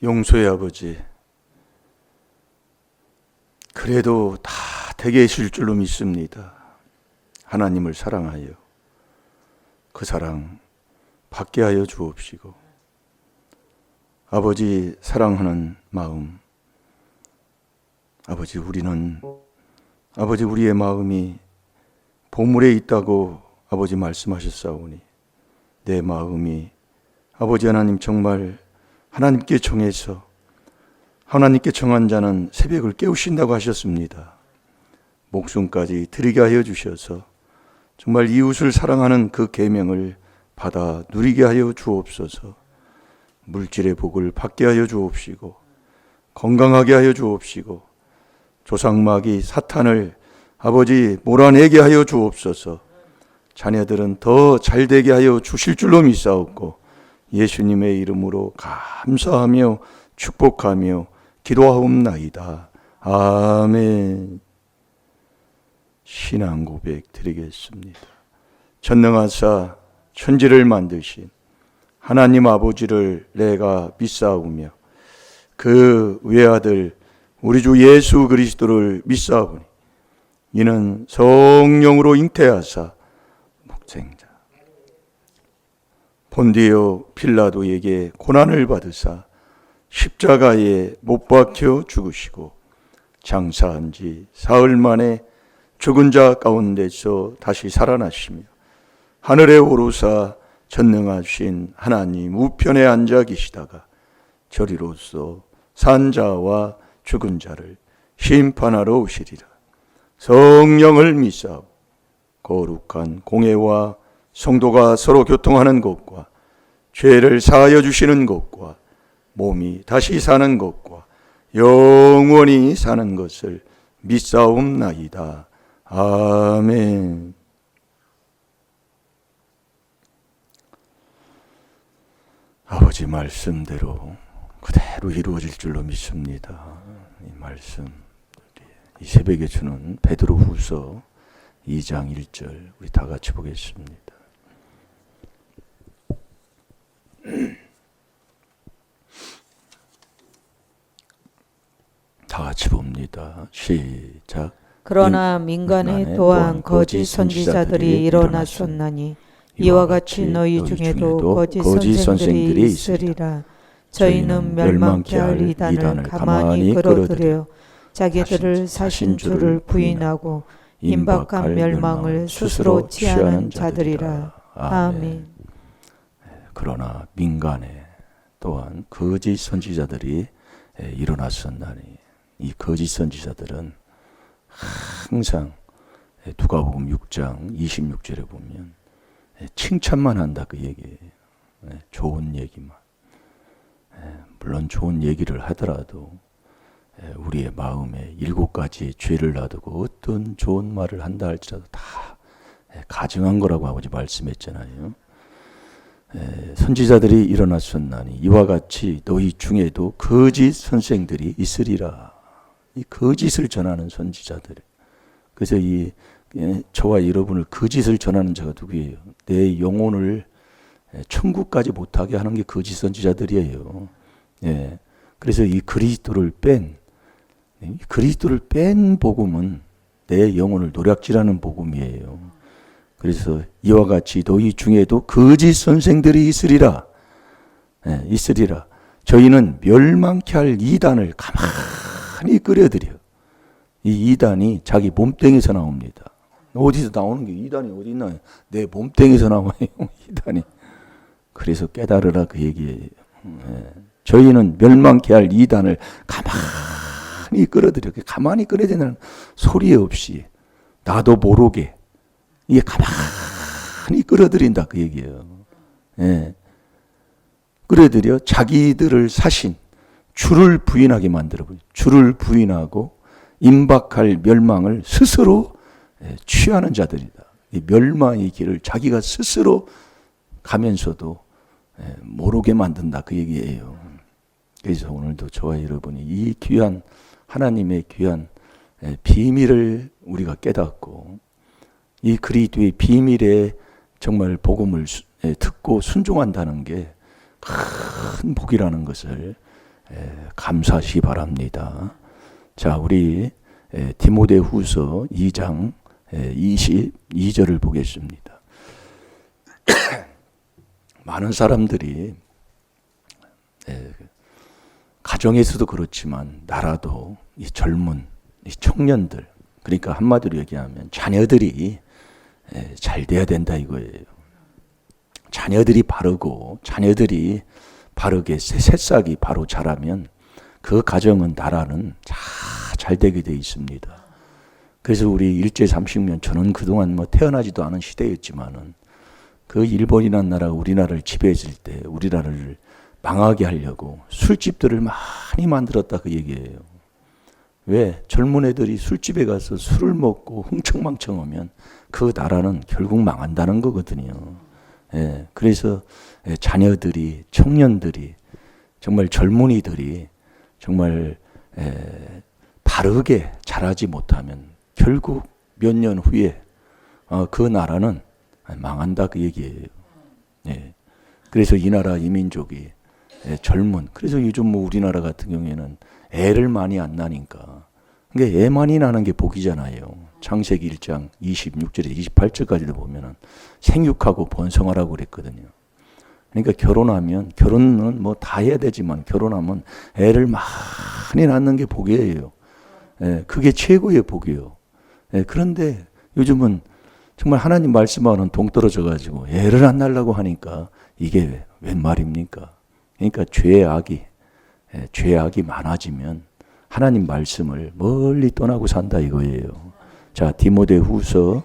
용서의 아버지, 그래도 다 되게 하실 줄로 믿습니다. 하나님을 사랑하여 그 사랑 받게 하여 주옵시고, 아버지 사랑하는 마음, 아버지 우리의 마음이 보물에 있다고 아버지 말씀하셨사오니, 내 마음이 아버지 하나님 정말 하나님께 정해서 하나님께 정한 자는 새벽을 깨우신다고 하셨습니다. 목숨까지 드리게 하여 주셔서 정말 이웃을 사랑하는 그 계명을 받아 누리게 하여 주옵소서. 물질의 복을 받게 하여 주옵시고, 건강하게 하여 주옵시고, 조상마귀 사탄을 아버지 몰아내게 하여 주옵소서. 자녀들은 더 잘되게 하여 주실 줄로 믿사옵고, 예수님의 이름으로 감사하며 축복하며 기도하옵나이다. 아멘. 신앙 고백 드리겠습니다. 전능하사 천지를 만드신 하나님 아버지를 내가 믿사오며, 그 외아들 우리 주 예수 그리스도를 믿사오니, 이는 성령으로 잉태하사 목생자 본디오 필라도에게 고난을 받으사 십자가에 못 박혀 죽으시고, 장사한 지 사흘 만에 죽은 자 가운데서 다시 살아나시며, 하늘에 오르사 전능하신 하나님 우편에 앉아 계시다가 저리로서 산 자와 죽은 자를 심판하러 오시리라. 성령을 믿사오. 거룩한 공회와 성도가 서로 교통하는 것과 죄를 사하여 주시는 것과 몸이 다시 사는 것과 영원히 사는 것을 믿사옵나이다. 아멘. 아버지 말씀대로 그대로 이루어질 줄로 믿습니다. 이 말씀, 이 새벽에 주는 베드로후서 2장 1절 우리 다 같이 보겠습니다. 다 같이 봅니다. 시작. 그러나 민간에 또한 거짓 선지자들이 일어났었나니 이와 같이 너희 중에도 거짓 선생들이 있으리라. 저희는 멸망케 할 이단을 가만히 끌어들여 자기들을 사신 줄을 부인하고 임박한 멸망을 스스로 취하는 자들이라. 아멘. 그러나 민간에 또한 거짓 선지자들이 일어났었나니, 이 거짓 선지자들은 항상 누가복음 6장 26절에 보면 칭찬만 한다 그 얘기예요. 좋은 얘기만. 물론 좋은 얘기를 하더라도 우리의 마음에 7가지의 죄를 놔두고 어떤 좋은 말을 한다 할지라도 다 가증한 거라고 아버지 말씀했잖아요. 선지자들이 일어났었나니 이와 같이 너희 중에도 거짓 선생들이 있으리라. 이 거짓을 전하는 선지자들. 그래서 저와 여러분을 거짓을 전하는 자가 누구예요? 내 영혼을 천국까지 못하게 하는 게 거짓 선지자들이에요. 그래서 이 그리스도를 뺀 복음은 내 영혼을 노략질하는 복음이에요. 그래서 이와 같이 너희 중에도 거짓 선생들이 있으리라. 있으리라. 저희는 멸망케 할 이단을 가만히 끌어들여. 이 이단이 자기 몸뚱이에서 나옵니다. 어디서 나오는 게 이단이 어디 있나요? 내 몸뚱이에서 나와요. 이단이. 그래서 깨달으라 그 얘기예요. 저희는 멸망케 할 이단을 가만히 끌어들여. 가만히 끌어들이는 소리 없이 나도 모르게 이게 가만히 끌어들인다 그 얘기예요. 끌어들여 자기들을 사신 주를 부인하게 만들어버려요. 주를 부인하고 임박할 멸망을 스스로 취하는 자들이다. 이 멸망의 길을 자기가 스스로 가면서도 모르게 만든다 그 얘기예요. 그래서 오늘도 저와 여러분이 이 귀한 하나님의 귀한 비밀을 우리가 깨닫고 이 그리스도의 비밀에 정말 복음을 듣고 순종한다는 게 큰 복이라는 것을 감사하시 바랍니다. 자, 우리 디모데후서 2장 22절을 보겠습니다. 많은 사람들이 가정에서도 그렇지만 나라도 이 젊은 이 청년들, 그러니까 한마디로 얘기하면 자녀들이 잘 돼야 된다 이거예요. 자녀들이 바르고 자녀들이 바르게 새싹이 바로 자라면 그 가정은 나라는 잘 되게 돼 있습니다. 그래서 우리 일제 30년, 저는 그동안 뭐 태어나지도 않은 시대였지만은 그 일본이라는 나라가 우리나라를 지배했을 때 우리나라를 망하게 하려고 술집들을 많이 만들었다 그 얘기예요. 왜? 젊은 애들이 술집에 가서 술을 먹고 흥청망청하면 그 나라는 결국 망한다는 거거든요. 그래서 자녀들이, 청년들이, 정말 젊은이들이 정말 바르게 자라지 못하면 결국 몇 년 후에 그 나라는 망한다 그 얘기예요. 그래서 이 나라 이 민족이 젊은, 그래서 요즘 뭐 우리나라 같은 경우에는 애를 많이 안 나니까, 그러니까 애 많이 나는 게 복이잖아요. 창세기 1장 26절에 28절까지도 보면은 생육하고 번성하라고 그랬거든요. 그러니까 결혼은 뭐 다 해야 되지만 결혼하면 애를 많이 낳는 게 복이에요. 그게 최고의 복이에요. 그런데 요즘은 정말 하나님 말씀하고는 동떨어져 가지고 애를 안 낳으려고 하니까 이게 웬 말입니까? 그러니까 죄악이 많아지면 하나님 말씀을 멀리 떠나고 산다 이거예요. 자, 디모데후서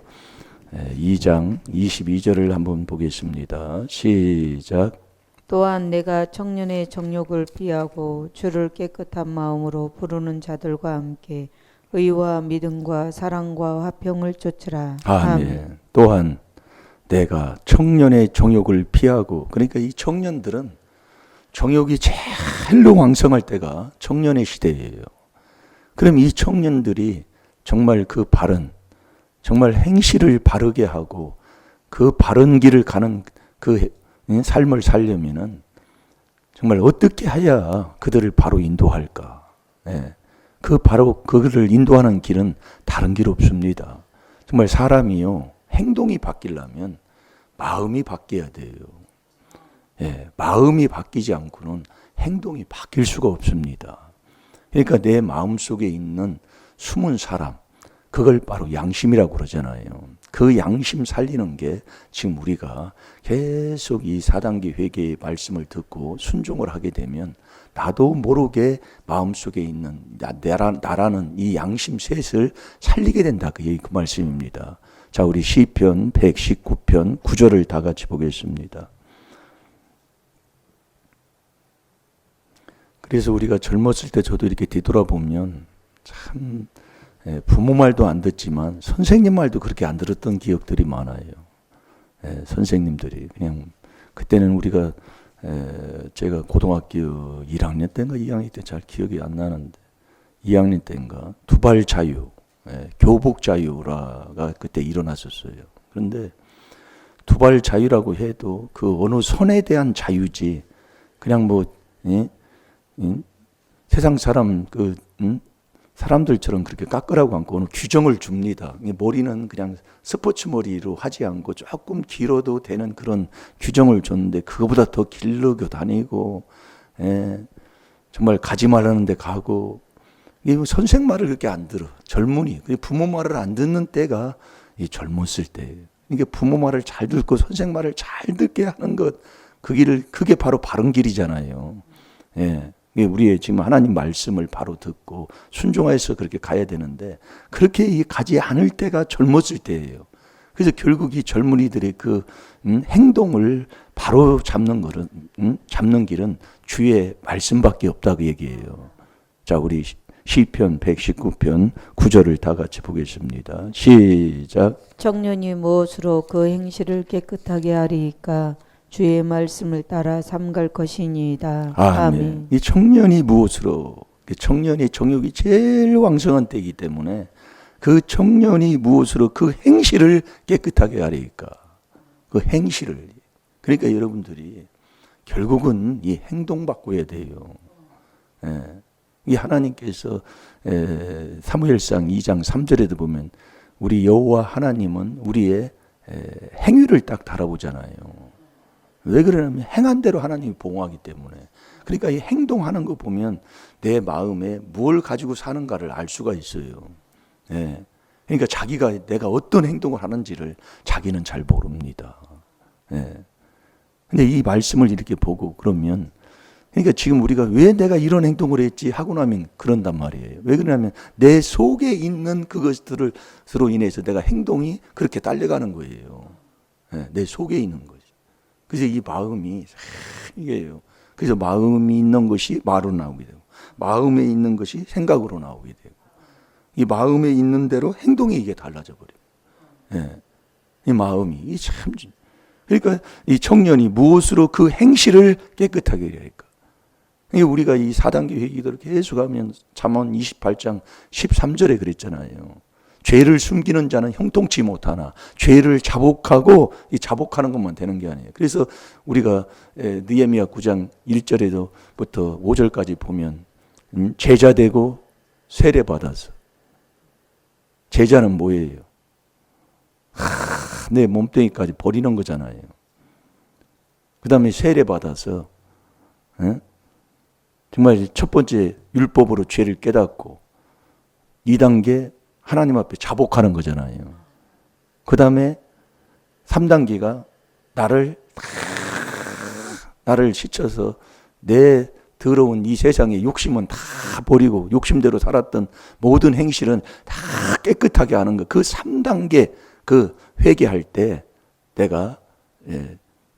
2장 22절을 한번 보겠습니다. 시작. 또한 내가 청년의 정욕을 피하고 주를 깨끗한 마음으로 부르는 자들과 함께 의와 믿음과 사랑과 화평을 쫓으라. 아멘. 또한 내가 청년의 정욕을 피하고, 그러니까 이 청년들은 정욕이 제일로 왕성할 때가 청년의 시대예요. 그럼 이 청년들이 정말 그 바른, 정말 행실을 바르게 하고 그 바른 길을 가는 그 삶을 살려면은 정말 어떻게 해야 그들을 바로 인도할까? 바로 그들을 인도하는 길은 다른 길 없습니다. 정말 사람이요, 행동이 바뀌려면 마음이 바뀌어야 돼요. 마음이 바뀌지 않고는 행동이 바뀔 수가 없습니다. 그러니까 내 마음 속에 있는 숨은 사람, 그걸 바로 양심이라고 그러잖아요. 그 양심 살리는 게 지금 우리가 계속 이 4단계 회개의 말씀을 듣고 순종을 하게 되면 나도 모르게 마음속에 있는 나라는 이 양심 셋을 살리게 된다. 그 말씀입니다. 자, 우리 시편 119편 9절을 다 같이 보겠습니다. 그래서 우리가 젊었을 때 저도 이렇게 뒤돌아보면 참 부모 말도 안 듣지만 선생님 말도 그렇게 안 들었던 기억들이 많아요. 선생님들이 그냥 그때는 우리가 제가 고등학교 1학년 때인가 2학년 때 잘 기억이 안 나는데 2학년 때인가 두발 자유, 교복 자유가 그때 일어났었어요. 그런데 두발 자유라고 해도 그 어느 선에 대한 자유지 그냥 뭐 세상 사람 사람들처럼 그렇게 깎으라고 않고 어느 규정을 줍니다. 머리는 그냥 스포츠 머리로 하지 않고 조금 길어도 되는 그런 규정을 줬는데 그거보다 더 길러고 다니고 정말 가지 말라는 데 가고 선생 말을 그렇게 안 들어. 젊은이 부모 말을 안 듣는 때가 이 젊었을 때예요. 이게 부모 말을 잘 듣고 선생 말을 잘 듣게 하는 것, 그게 바로 바른 길이잖아요. 우리의 지금 하나님 말씀을 바로 듣고 순종해서 그렇게 가야 되는데 그렇게 가지 않을 때가 젊었을 때예요. 그래서 결국 이 젊은이들의 그 행동을 바로 잡는 길은 주의 말씀밖에 없다고 얘기해요. 자, 우리 시편 119편 9절을 다 같이 보겠습니다. 시작. 청년이 무엇으로 그 행실을 깨끗하게 하리이까? 주의 말씀을 따라 삼갈 것이니이다. 아멘. 이 청년이 무엇으로? 청년의 정욕이 제일 왕성한 때이기 때문에 그 청년이 무엇으로 그 행실을 깨끗하게 하리까? 그 행실을. 그러니까 여러분들이 결국은 이 행동 바꿔야 돼요. 이 하나님께서 사무엘상 2장 3절에도 보면 우리 여호와 하나님은 우리의 행위를 딱 달아보잖아요. 왜 그러냐면 행한 대로 하나님이 보호하기 때문에. 그러니까 이 행동하는 거 보면 내 마음에 뭘 가지고 사는가를 알 수가 있어요. 그러니까 자기가 내가 어떤 행동을 하는지를 자기는 잘 모릅니다. 근데 이 말씀을 이렇게 보고 그러면 그러니까 지금 우리가 왜 내가 이런 행동을 했지 하고 나면 그런단 말이에요. 왜 그러냐면 내 속에 있는 그것들로 인해서 내가 행동이 그렇게 딸려가는 거예요. 내 속에 있는 것이. 그래서 이 마음이 이게요. 그래서 마음이 있는 것이 말로 나오게 되고 마음에 있는 것이 생각으로 나오게 되고 이 마음에 있는 대로 행동이 이게 달라져 버려요. 이 마음이 이 참 그러니까 이 청년이 무엇으로 그 행실을 깨끗하게 해야 할까? 우리가 이 4단계 회기도를 계속 하면 잠언 28장 13절에 그랬잖아요. 죄를 숨기는 자는 형통치 못하나 죄를 자복하고 이 자복하는 것만 되는 게 아니에요. 그래서 우리가 느헤미야 9장 1절에서부터 5절까지 보면 제자되고 세례받아서 제자는 뭐예요? 내 몸뚱이까지 버리는 거잖아요. 그 다음에 세례받아서 정말 첫 번째 율법으로 죄를 깨닫고 2단계 하나님 앞에 자복하는 거잖아요. 그 다음에 3단계가 나를 씻어서 내 더러운 이 세상의 욕심은 다 버리고 욕심대로 살았던 모든 행실은 다 깨끗하게 하는 거. 그 3단계 그 회개할 때 내가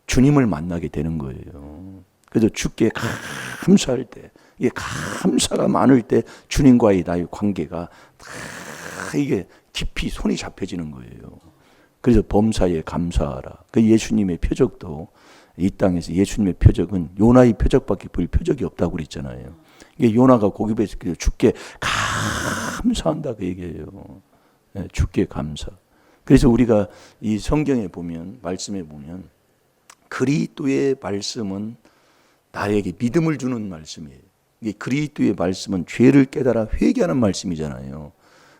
주님을 만나게 되는 거예요. 그래서 주께 감사할 때, 이게 감사가 많을 때 주님과의 나의 관계가 다 이게 깊이 손이 잡혀지는 거예요. 그래서 범사에 감사하라. 그 예수님의 표적도 이 땅에서 예수님의 표적은 요나의 표적밖에 볼 표적이 없다고 그랬잖아요. 이게 요나가 고기배에서 주께 감사한다 그 얘기예요. 주께 감사. 그래서 우리가 이 성경에 보면 말씀에 보면 그리스도의 말씀은 나에게 믿음을 주는 말씀이에요. 이게 그리스도의 말씀은 죄를 깨달아 회개하는 말씀이잖아요.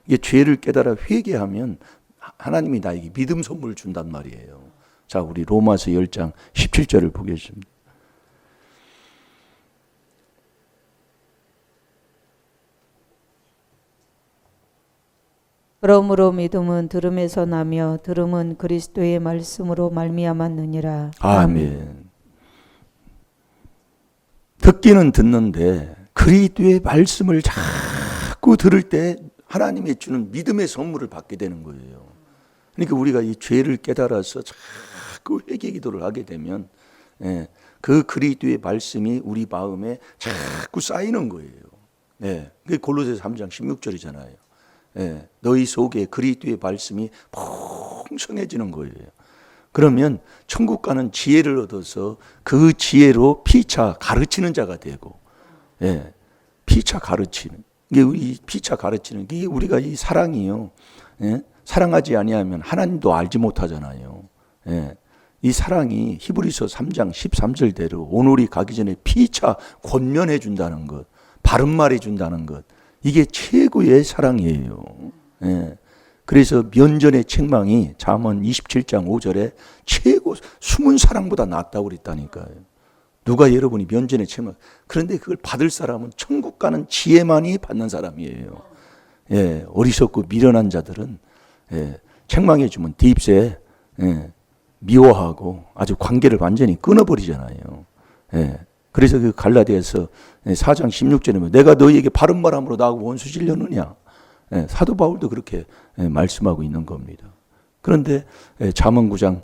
이게 죄를 깨달아 회개하면 하나님이 나에게 믿음 선물을 준단 말이에요. 자, 우리 로마서 10장 17절을 보겠습니다. 그러므로 믿음은 들음에서 나며 들음은 그리스도의 말씀으로 말미암았느니라. 아멘. 듣기는 듣는데 그리스도의 말씀을 자꾸 들을 때 하나님이 주는 믿음의 선물을 받게 되는 거예요. 그러니까 우리가 이 죄를 깨달아서 자꾸 회개 기도를 하게 되면 그 그리스도의 말씀이 우리 마음에 자꾸 쌓이는 거예요. 그게 골로새서 3장 16절이잖아요. 너희 속에 그리스도의 말씀이 풍성해지는 거예요. 그러면 천국 가는 지혜를 얻어서 그 지혜로 피차 가르치는 자가 되고, 피차 가르치는 이게 우리 피차 가르치는 게 우리가 이 사랑이요. 사랑하지 아니하면 하나님도 알지 못하잖아요. 이 사랑이 히브리서 3장 13절대로 오늘이 가기 전에 피차 권면해 준다는 것, 바른 말해 준다는 것, 이게 최고의 사랑이에요. 그래서 면전의 책망이 잠언 27장 5절에 최고 숨은 사랑보다 낫다고 그랬다니까요. 누가 여러분이 면전의 책망, 그런데 그걸 받을 사람은 천국 가는 지혜만이 받는 사람이에요. 어리석고 미련한 자들은 책망해 주면 대입세 미워하고 아주 관계를 완전히 끊어버리잖아요. 그래서 그 갈라디아서 4장 16절에 내가 너희에게 바른 말함으로 나하고 원수 질렸느냐. 사도 바울도 그렇게 말씀하고 있는 겁니다. 그런데 잠언 9장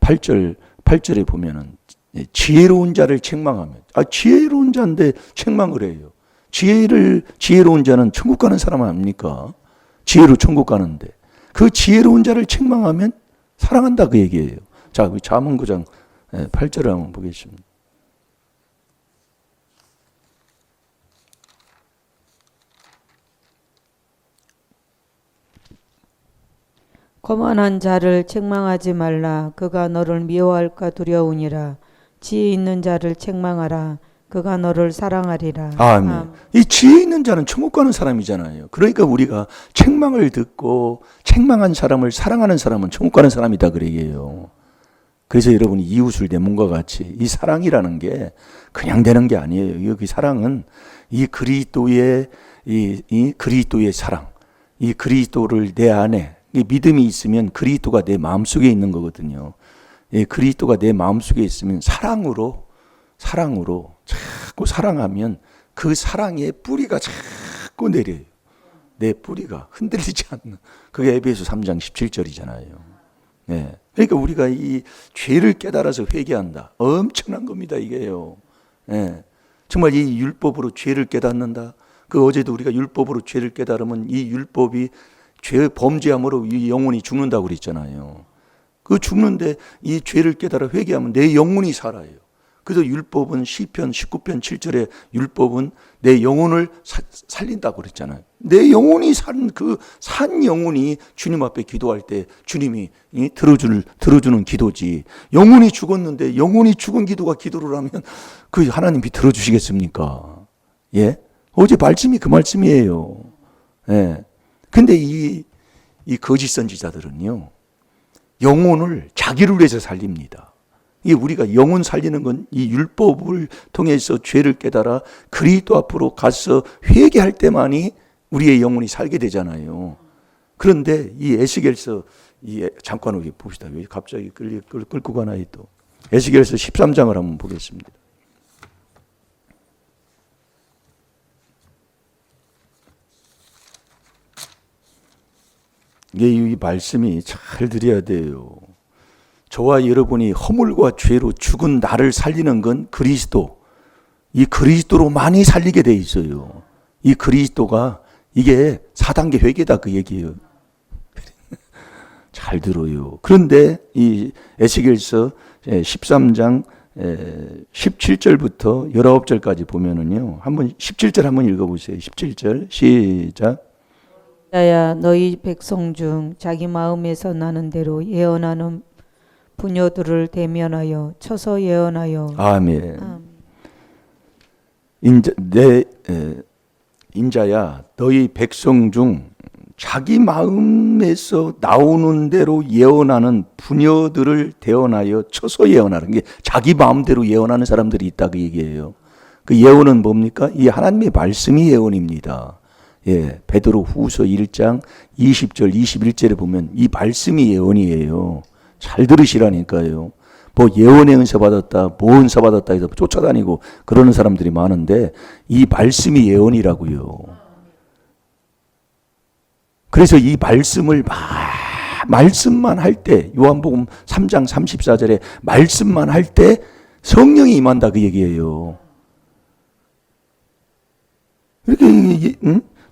8절에 보면은 지혜로운 자를 책망하면, 지혜로운 자인데 책망을 해요. 지혜로운 자는 천국 가는 사람 아닙니까? 지혜로 천국 가는데 그 지혜로운 자를 책망하면 사랑한다 그 얘기예요. 자, 우리 잠언 9장 8절을 한번 보겠습니다. 거만한 자를 책망하지 말라. 그가 너를 미워할까 두려우니라. 지혜 있는 자를 책망하라. 그가 너를 사랑하리라. 아멘. 이 지혜 있는 자는 천국 가는 사람이잖아요. 그러니까 우리가 책망을 듣고 책망한 사람을 사랑하는 사람은 천국 가는 사람이다 그 얘기예요. 그래서 여러분이 이웃을 내 몸과 같이 이 사랑이라는 게 그냥 되는 게 아니에요. 이 사랑은 이 그리스도의 이 그리스도의 사랑, 이 그리스도를 내 안에 이 믿음이 있으면 그리스도가 내 마음속에 있는 거거든요. 예, 그리스도가 내 마음속에 있으면 사랑으로 자꾸 사랑하면 그 사랑의 뿌리가 자꾸 내려요. 내 뿌리가 흔들리지 않는. 그게 에베소 3장 17절이잖아요. 예. 그러니까 우리가 이 죄를 깨달아서 회개한다. 엄청난 겁니다, 이게요. 예. 정말 이 율법으로 죄를 깨닫는다. 그 어제도 우리가 율법으로 죄를 깨달으면 이 율법이 죄 범죄함으로 이 영혼이 죽는다고 그랬잖아요. 그 죽는데 이 죄를 깨달아 회개하면 내 영혼이 살아요. 그래서 율법은 시편 19편 7절에 율법은 내 영혼을 살린다고 그랬잖아요. 내 영혼이 산 영혼이 주님 앞에 기도할 때 주님이 들어주는 기도지. 영혼이 죽었는데 영혼이 죽은 기도가 기도를 하면 그 하나님이 들어주시겠습니까? 예? 어제 말씀이 그 말씀이에요. 예. 근데 이 거짓 선지자들은요, 영혼을 자기를 위해서 살립니다. 이 우리가 영혼 살리는 건 이 율법을 통해서 죄를 깨달아 그리스도 앞으로 가서 회개할 때만이 우리의 영혼이 살게 되잖아요. 그런데 이 에스겔서 잠깐 여기 봅시다. 왜 갑자기 끌고 가나요 또? 에스겔서 13장을 한번 보겠습니다. 이게 이 말씀이 잘 들어야 돼요. 저와 여러분이 허물과 죄로 죽은 나를 살리는 건 그리스도, 이 그리스도로 많이 살리게 돼 있어요. 이 그리스도가 이게 4단계 회개다 그 얘기예요. 잘 들어요. 그런데 이 에스겔서 13장 17절부터 19절까지 보면은요. 한번 17절 한번 읽어보세요. 17절 시작. 야야 너희 백성 중 자기 마음에서 나는 대로 예언하는 부녀들을 대면하여 쳐서 예언하여. 아멘. 인자야 너희 백성 중 자기 마음에서 나오는 대로 예언하는 부녀들을 대언하여 쳐서 예언하는 게 자기 마음대로 예언하는 사람들이 있다 그 얘기예요. 그 예언은 뭡니까? 이 하나님의 말씀이 예언입니다. 예, 베드로 후서 1장 20절 21절에 보면 이 말씀이 예언이에요. 잘 들으시라니까요. 뭐 예언의 은사 받았다, 뭐 은사 받았다 해서 쫓아다니고 그러는 사람들이 많은데 이 말씀이 예언이라고요. 그래서 이 말씀을 말씀만 할 때 요한복음 3장 34절에 말씀만 할 때 성령이 임한다 그 얘기예요. 이렇게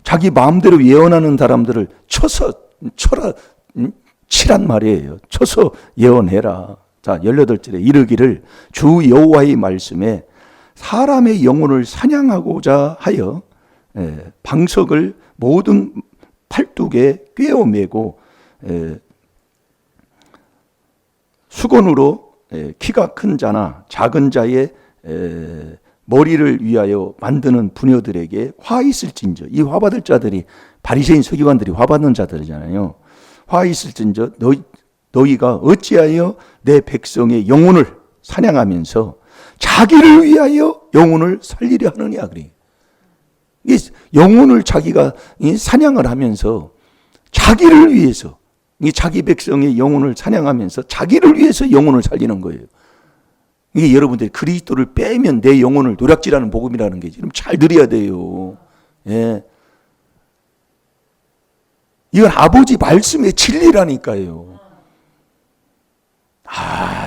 자기 마음대로 예언하는 사람들을 치란 말이에요. 쳐서 예언해라. 자, 18절에 이르기를 주 여호와의 말씀에 사람의 영혼을 사냥하고자 하여 방석을 모든 팔뚝에 꿰어매고 수건으로 키가 큰 자나 작은 자의 머리를 위하여 만드는 부녀들에게 화 있을진저. 이 화 받을 자들이 바리새인 서기관들이 화 받는 자들이잖아요. 화 있을진저 너희가 어찌하여 내 백성의 영혼을 사냥하면서 자기를 위하여 영혼을 살리려 하느냐 그래. 이 영혼을 자기가 사냥을 하면서 자기를 위해서 이 자기 백성의 영혼을 사냥하면서 자기를 위해서 영혼을 살리는 거예요. 이게 여러분들이 그리스도를 빼면 내 영혼을 노략질하는 복음이라는 게 지금 잘 들어야 돼요. 예. 이건 아버지 말씀의 진리라니까요.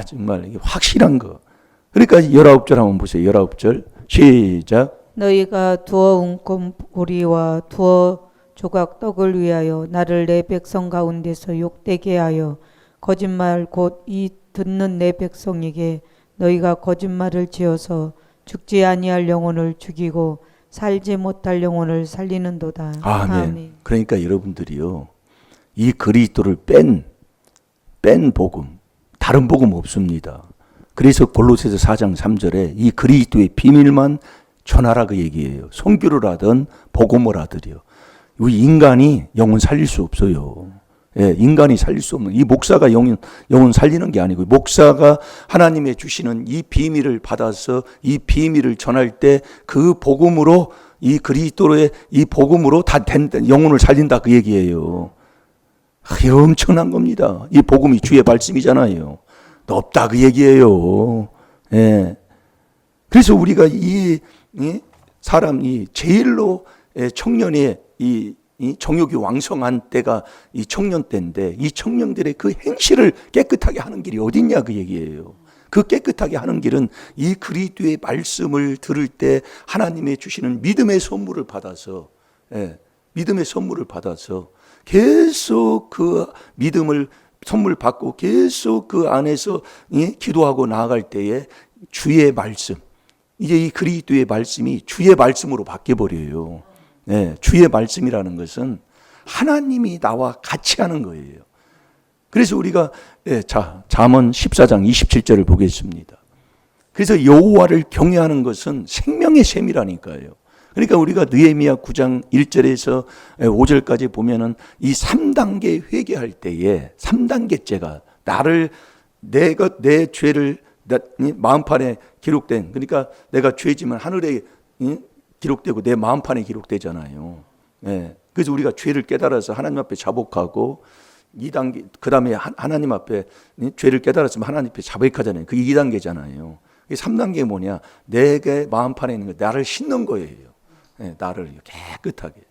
정말 이게 확실한 거. 그러니까 19절 한번 보세요. 19절 시작. 너희가 두어 웅곰고리와 두어 조각 떡을 위하여 나를 내 백성 가운데서 욕되게 하여 거짓말 곧 이 듣는 내 백성에게 너희가 거짓말을 지어서 죽지 아니할 영혼을 죽이고 살지 못할 영혼을 살리는도다. 아멘. 그러니까 여러분들이요, 이 그리스도를 뺀 복음, 다른 복음 없습니다. 그래서 골로새서 4장 3절에 이 그리스도의 비밀만 전하라 그 얘기예요. 선교를 하든 복음을 하더리요. 우리 인간이 영혼 살릴 수 없어요. 예, 인간이 살릴 수 없는, 이 목사가 영혼 살리는 게 아니고, 목사가 하나님의 주시는 이 비밀을 받아서 이 비밀을 전할 때 그 복음으로, 이 그리스도의 이 복음으로 다 영혼을 살린다 그 얘기예요. 이게 엄청난 겁니다. 이 복음이 주의 말씀이잖아요. 없다 그 얘기예요. 예. 그래서 우리가 이 사람이 제일로 청년의 이 정욕이 왕성한 때가 이 청년 때인데, 이 청년들의 그 행실을 깨끗하게 하는 길이 어딨냐 그 얘기예요. 그 깨끗하게 하는 길은 이 그리스도의 말씀을 들을 때 하나님의 주시는 믿음의 선물을 받아서, 믿음의 선물을 받아서 계속 그 믿음을 선물 받고 계속 그 안에서 기도하고 나아갈 때에 주의 말씀, 이제 이 그리스도의 말씀이 주의 말씀으로 바뀌어 버려요. 주의 말씀이라는 것은 하나님이 나와 같이 하는 거예요. 그래서 우리가 잠언 14장 27절을 보겠습니다. 그래서 여호와를 경외하는 것은 생명의 셈이라니까요. 그러니까 우리가 느헤미야 9장 1절에서 5절까지 보면은 이 3단계 회개할 때에 3단계째가 내 죄를 마음판에 기록된, 그러니까 내가 죄지면 하늘에 기록되고 내 마음판에 기록되잖아요. 그래서 우리가 죄를 깨달아서 하나님 앞에 자복하고 2단계, 그 다음에 하나님 앞에 죄를 깨달았으면 하나님 앞에 자백하잖아요. 그게 2단계잖아요. 3단계가 뭐냐? 내게 마음판에 있는 거, 나를 씻는 거예요. 나를 깨끗하게.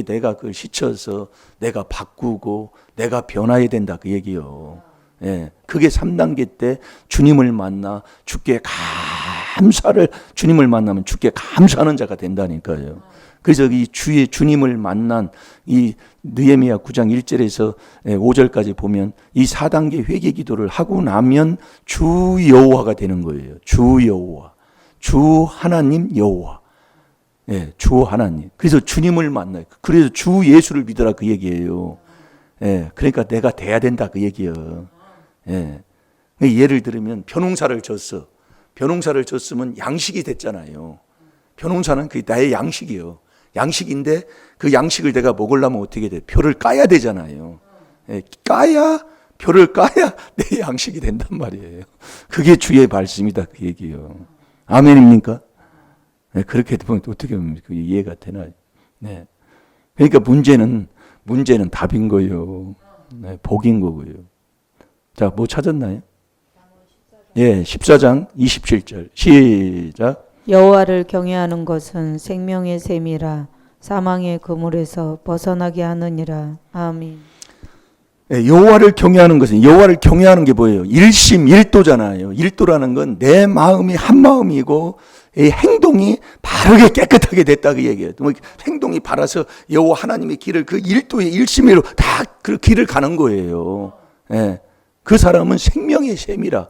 내가 그걸 씻어서 내가 바꾸고 내가 변화해야 된다 그 얘기요. 그게 3단계 때 주님을 만나 주께 주님을 만나면 주께 감사하는 자가 된다니까요. 그래서 이 주님을 만난 이 느헤미야 9장 1절에서 5절까지 보면 이 4단계 회개 기도를 하고 나면 주 여호와가 되는 거예요. 주 여호와. 주 하나님 여호와. 주 하나님. 그래서 주님을 만나요. 그래서 주 예수를 믿으라 그 얘기예요. 그러니까 내가 돼야 된다 그 얘기예요. 예를 들면 벼농사를 졌어. 벼농사를 졌으면 양식이 됐잖아요. 벼농사는 그게 나의 양식이에요. 양식인데 그 양식을 내가 먹으려면 어떻게 돼? 벼를 까야 되잖아요. 벼를 까야 내 양식이 된단 말이에요. 그게 주의 말씀이다 그 얘기예요. 아멘입니까? 그렇게 보면 어떻게 보면 이해가 되나요? 그러니까 문제는 답인 거예요. 복인 거고요. 자, 뭐 찾았나요? 14장 27절 시작. 여호와를 경외하는 것은 생명의 셈이라 사망의 그물에서 벗어나게 하느니라. 아멘. 여호와를 경외하는 것은, 여호와를 경외하는 게 뭐예요? 일심일도잖아요. 일도라는 건 내 마음이 한 마음이고 이 행동이 바르게 깨끗하게 됐다 그 얘기예요. 행동이 바라서 여호와 하나님의 길을 그 일도의 일심으로 다 그 길을 가는 거예요. 그 사람은 생명의 셈이라.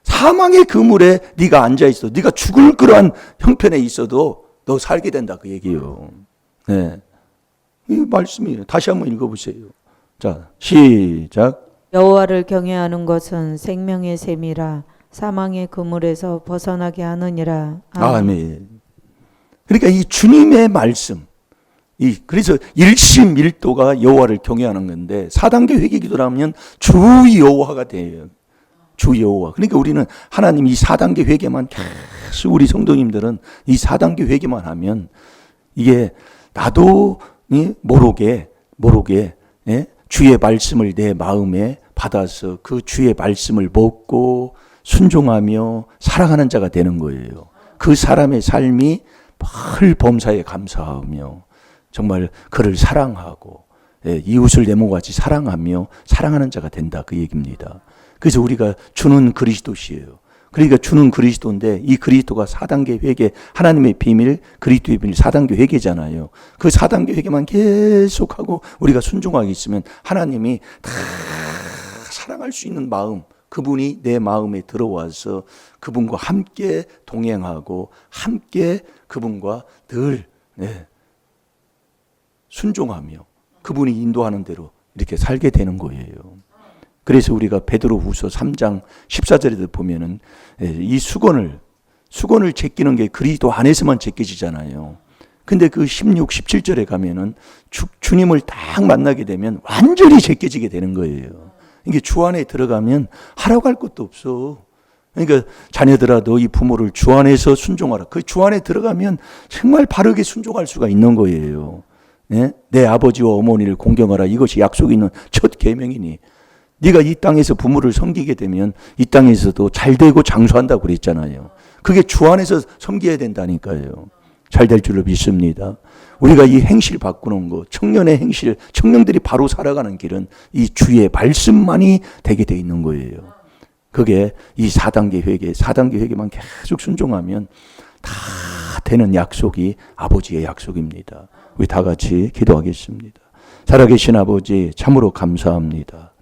사망의 그물에 네가 앉아 있어. 네가 죽을 그러한 형편에 있어도 너 살게 된다 그 얘기예요. 이 말씀이에요. 다시 한번 읽어보세요. 자, 시작. 여호와를 경외하는 것은 생명의 셈이라 사망의 그물에서 벗어나게 하느니라. 아멘. 그러니까 이 주님의 말씀, 그래서 일심일도가 여호와를 경외하는 건데 4단계 회개 기도라면 주 여호와가 돼요. 주 여호와. 그러니까 우리는 하나님 이 4단계 회개만 계속, 우리 성도님들은 이 4단계 회개만 하면 이게 나도 모르게 주의 말씀을 내 마음에 받아서 그 주의 말씀을 먹고 순종하며 사랑하는 자가 되는 거예요. 그 사람의 삶이 늘 범사에 감사하며 정말 그를 사랑하고 이웃을 내 몸같이 사랑하며 사랑하는 자가 된다 그 얘기입니다. 그래서 우리가 주는 그리스도시예요. 그러니까 주는 그리스도인데 이 그리스도가 4단계 회개, 하나님의 비밀, 그리스도의 비밀 4단계 회개잖아요. 그 4단계 회개만 계속하고 우리가 순종하게 있으면 하나님이 다 사랑할 수 있는 마음, 그분이 내 마음에 들어와서 그분과 함께 동행하고 함께 그분과 늘 순종하며 그분이 인도하는 대로 이렇게 살게 되는 거예요. 그래서 우리가 베드로후서 3장 14절에도 보면은 이 수건을 제끼는 게 그리스도 안에서만 제껴지잖아요. 근데 그 16, 17절에 가면은 주님을 딱 만나게 되면 완전히 제껴지게 되는 거예요. 이게 주 안에 들어가면 하라고 할 것도 없어. 그러니까 자녀들아 너희 부모를 주 안에서 순종하라. 그 주 안에 들어가면 정말 바르게 순종할 수가 있는 거예요. 네? 내 아버지와 어머니를 공경하라. 이것이 약속이 있는 첫 계명이니 네가 이 땅에서 부모를 섬기게 되면 이 땅에서도 잘 되고 장수한다고 그랬잖아요. 그게 주 안에서 섬겨야 된다니까요. 잘 될 줄로 믿습니다. 우리가 이 행실 바꾸는 거, 청년의 행실, 청년들이 바로 살아가는 길은 이 주의 말씀만이 되게 돼 있는 거예요. 그게 이 4단계 회개만 계속 순종하면 다 되는 약속이 아버지의 약속입니다. 우리 다 같이 기도하겠습니다. 살아계신 아버지 참으로 감사합니다.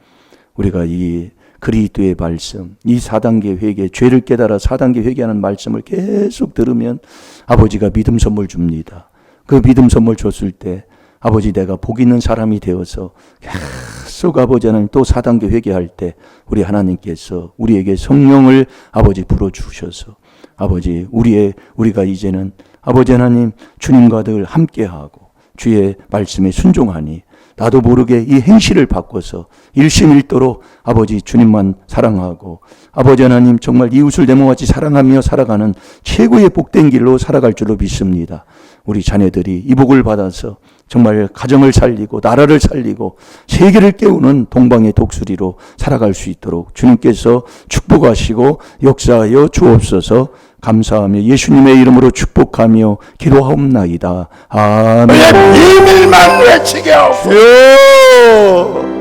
우리가 이 그리스도의 말씀, 이 4단계 회개, 죄를 깨달아 4단계 회개하는 말씀을 계속 들으면 아버지가 믿음 선물 줍니다. 그 믿음 선물 줬을 때 아버지 내가 복 있는 사람이 되어서 계속 아버지 하나님 또 4단계 회개할 때 우리 하나님께서 우리에게 성령을 아버지 불어주셔서 아버지 우리가 이제는 아버지 하나님 주님과 늘 함께하고 주의 말씀에 순종하니 나도 모르게 이 행실을 바꿔서 일심일도로 아버지 주님만 사랑하고 아버지 하나님 정말 이웃을 내 몸같이 사랑하며 살아가는 최고의 복된 길로 살아갈 줄로 믿습니다. 우리 자녀들이 이 복을 받아서 정말 가정을 살리고 나라를 살리고 세계를 깨우는 동방의 독수리로 살아갈 수 있도록 주님께서 축복하시고 역사하여 주옵소서. 감사하며 예수님의 이름으로 축복하며 기도하옵나이다. 아멘. 이밀만 외치게 하옵소서.